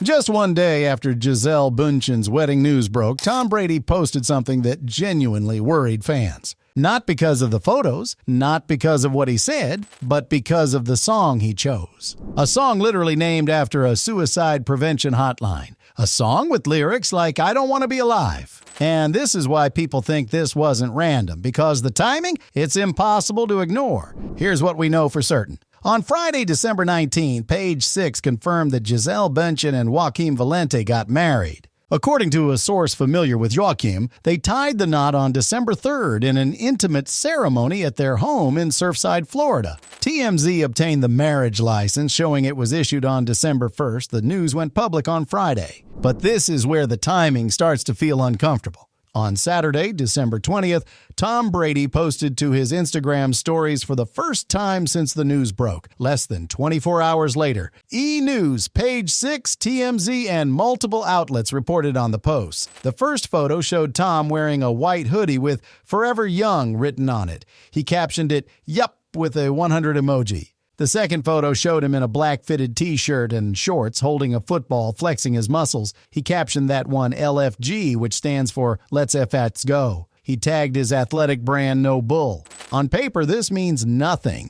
Just one day after Gisele Bündchen's wedding news broke, Tom Brady posted something that genuinely worried fans. Not because of the photos, not because of what he said, but because of the song he chose. A song literally named after a suicide prevention hotline. A song with lyrics like, "I don't want to be alive." And this is why people think this wasn't random, because the timing, it's impossible to ignore. Here's what we know for certain. On Friday, December 19, Page Six confirmed that Gisele Bündchen and Joaquim Valente got married. According to a source familiar with Joaquim, they tied the knot on December 3rd in an intimate ceremony at their home in Surfside, Florida. TMZ obtained the marriage license, showing it was issued on December 1st. The news went public on Friday. But this is where the timing starts to feel uncomfortable. On Saturday, December 20th, Tom Brady posted to his Instagram stories for the first time since the news broke. Less than 24 hours later, E! News, Page Six, TMZ, and multiple outlets reported on the post. The first photo showed Tom wearing a white hoodie with "Forever Young" written on it. He captioned it, "Yup," with a 100 emoji. The second photo showed him in a black fitted t-shirt and shorts holding a football, flexing his muscles. He captioned that one LFG, which stands for Let's FX Go. He tagged his athletic brand No Bull. On paper, this means nothing.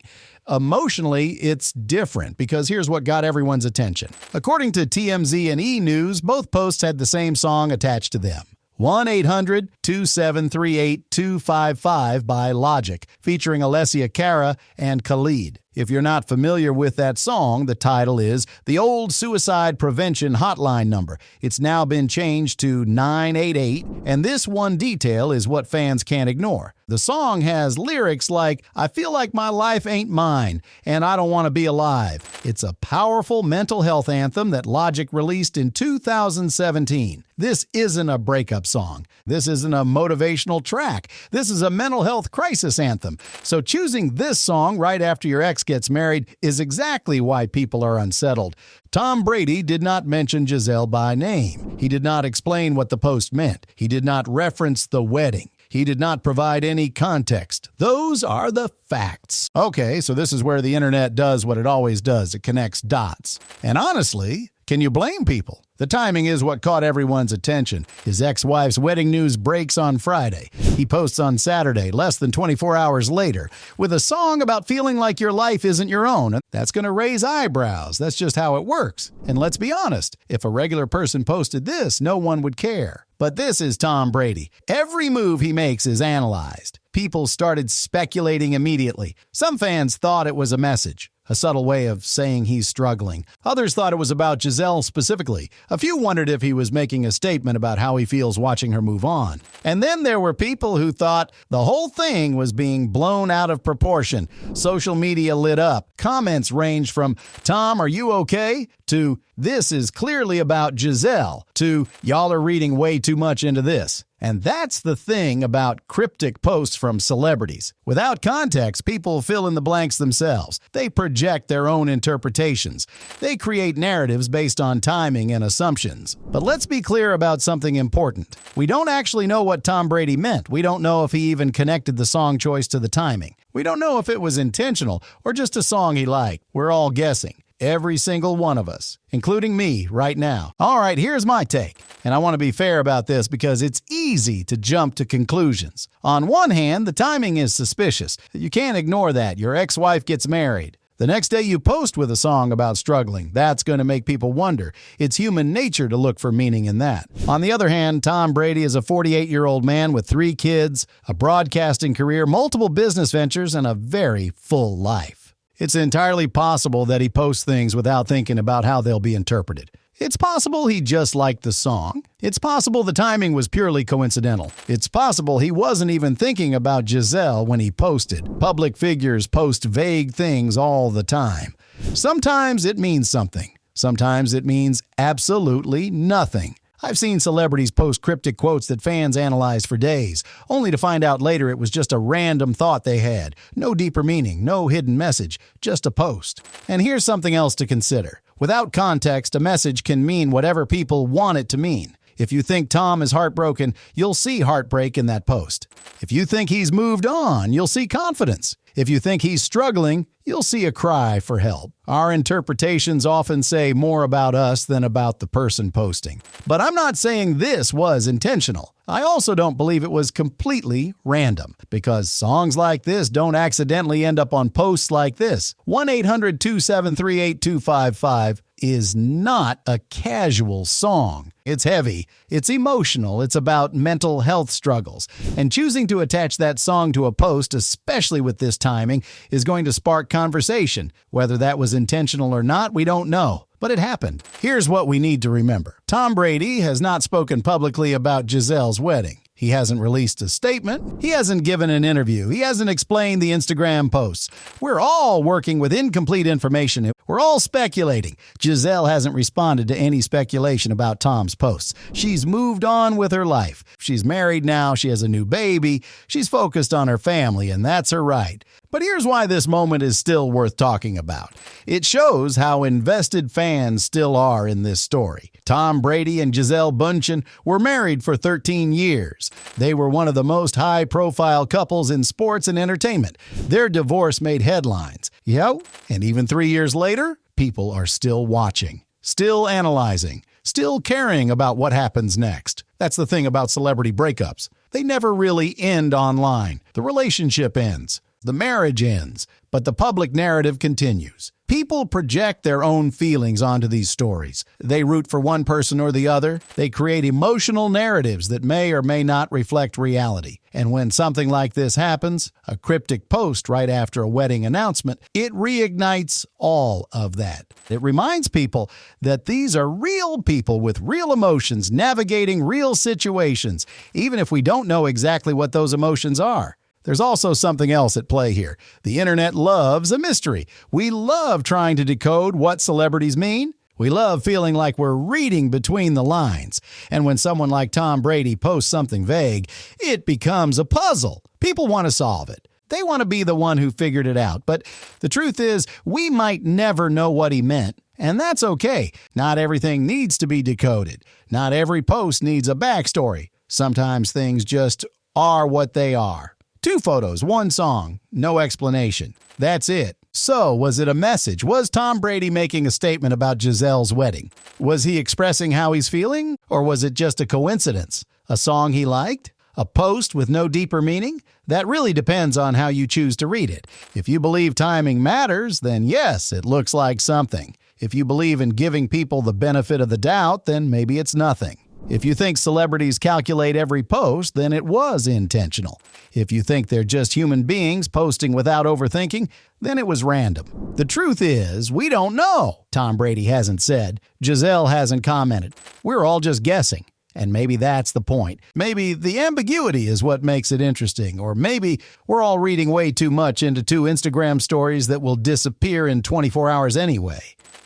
Emotionally, it's different, because here's what got everyone's attention. According to TMZ and E! News, both posts had the same song attached to them. 1-800-2738-255 by Logic, featuring Alessia Cara and Khalid. If you're not familiar with that song, the title is "The Old Suicide Prevention Hotline Number." It's now been changed to 988, and this one detail is what fans can't ignore. The song has lyrics like, "I feel like my life ain't mine, and I don't want to be alive." It's a powerful mental health anthem that Logic released in 2017. This isn't a breakup song. This isn't a motivational track. This is a mental health crisis anthem. So choosing this song right after your ex gets married is exactly why people are unsettled. Tom Brady did not mention Gisele by name. He did not explain what the post meant. He did not reference the wedding. He did not provide any context. Those are the facts. Okay, so this is where the internet does what it always does. It connects dots. And honestly, can you blame people? The timing is what caught everyone's attention. His ex-wife's wedding news breaks on Friday. He posts on Saturday, less than 24 hours later, with a song about feeling like your life isn't your own. That's going to raise eyebrows. That's just how it works. And let's be honest, if a regular person posted this, no one would care. But this is Tom Brady. Every move he makes is analyzed. People started speculating immediately. Some fans thought it was a message, a subtle way of saying he's struggling. Others thought it was about Gisele specifically. A few wondered if he was making a statement about how he feels watching her move on. And then there were people who thought the whole thing was being blown out of proportion. Social media lit up. Comments ranged from, "Tom, are you okay?" to "This is clearly about Gisele," to "Y'all are reading way too much into this." And that's the thing about cryptic posts from celebrities. Without context, people fill in the blanks themselves. They project their own interpretations. They create narratives based on timing and assumptions. But let's be clear about something important. We don't actually know what Tom Brady meant. We don't know if he even connected the song choice to the timing. We don't know if it was intentional or just a song he liked. We're all guessing. Every single one of us, including me right now. All right, here's my take. And I want to be fair about this because it's easy to jump to conclusions. On one hand, the timing is suspicious. You can't ignore that. Your ex-wife gets married. The next day you post with a song about struggling. That's going to make people wonder. It's human nature to look for meaning in that. On the other hand, Tom Brady is a 48-year-old man with 3 kids, a broadcasting career, multiple business ventures, and a very full life. It's entirely possible that he posts things without thinking about how they'll be interpreted. It's possible he just liked the song. It's possible the timing was purely coincidental. It's possible he wasn't even thinking about Gisele when he posted. Public figures post vague things all the time. Sometimes it means something. Sometimes it means absolutely nothing. I've seen celebrities post cryptic quotes that fans analyzed for days, only to find out later it was just a random thought they had. No deeper meaning, no hidden message, just a post. And here's something else to consider. Without context, a message can mean whatever people want it to mean. If you think Tom is heartbroken, you'll see heartbreak in that post. If you think he's moved on, you'll see confidence. If you think he's struggling, you'll see a cry for help. Our interpretations often say more about us than about the person posting. But I'm not saying this was intentional. I also don't believe it was completely random, because songs like this don't accidentally end up on posts like this. 1-800-273-8255 is not a casual song. It's heavy, it's emotional, it's about mental health struggles. And choosing to attach that song to a post, especially with this timing, is going to spark conversation. Whether that was intentional or not, we don't know. But it happened. Here's what we need to remember. Tom Brady has not spoken publicly about Gisele's wedding. He hasn't released a statement. He hasn't given an interview. He hasn't explained the Instagram posts. We're all working with incomplete information. We're all speculating. Gisele hasn't responded to any speculation about Tom's posts. She's moved on with her life. She's married now. She has a new baby. She's focused on her family, and that's her right. But here's why this moment is still worth talking about. It shows how invested fans still are in this story. Tom Brady and Gisele Bündchen were married for 13 years. They were one of the most high-profile couples in sports and entertainment. Their divorce made headlines. And even 3 years later, people are still watching, still analyzing, still caring about what happens next. That's the thing about celebrity breakups. They never really end online. The relationship ends. The marriage ends, but the public narrative continues. People project their own feelings onto these stories. They root for one person or the other. They create emotional narratives that may or may not reflect reality. And when something like this happens, a cryptic post right after a wedding announcement, it reignites all of that. It reminds people that these are real people with real emotions navigating real situations, even if we don't know exactly what those emotions are. There's also something else at play here. The internet loves a mystery. We love trying to decode what celebrities mean. We love feeling like we're reading between the lines. And when someone like Tom Brady posts something vague, it becomes a puzzle. People want to solve it. They want to be the one who figured it out. But the truth is, we might never know what he meant. And that's okay. Not everything needs to be decoded. Not every post needs a backstory. Sometimes things just are what they are. 2 photos, 1 song, no explanation. That's it. So, was it a message? Was Tom Brady making a statement about Gisele's wedding? Was he expressing how he's feeling? Or was it just a coincidence? A song he liked? A post with no deeper meaning? That really depends on how you choose to read it. If you believe timing matters, then yes, it looks like something. If you believe in giving people the benefit of the doubt, then maybe it's nothing. If you think celebrities calculate every post, then it was intentional. If you think they're just human beings posting without overthinking, then it was random. The truth is, we don't know. Tom Brady hasn't said. Gisele hasn't commented. We're all just guessing. And maybe that's the point. Maybe the ambiguity is what makes it interesting. Or maybe we're all reading way too much into 2 Instagram stories that will disappear in 24 hours anyway.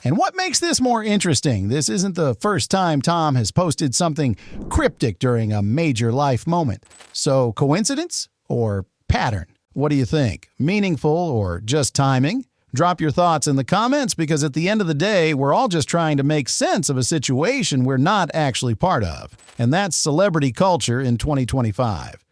And what makes this more interesting? This isn't the first time Tom has posted something cryptic during a major life moment. So coincidence or pattern? What do you think? Meaningful or just timing? Drop your thoughts in the comments, because at the end of the day, we're all just trying to make sense of a situation we're not actually part of. And that's celebrity culture in 2025.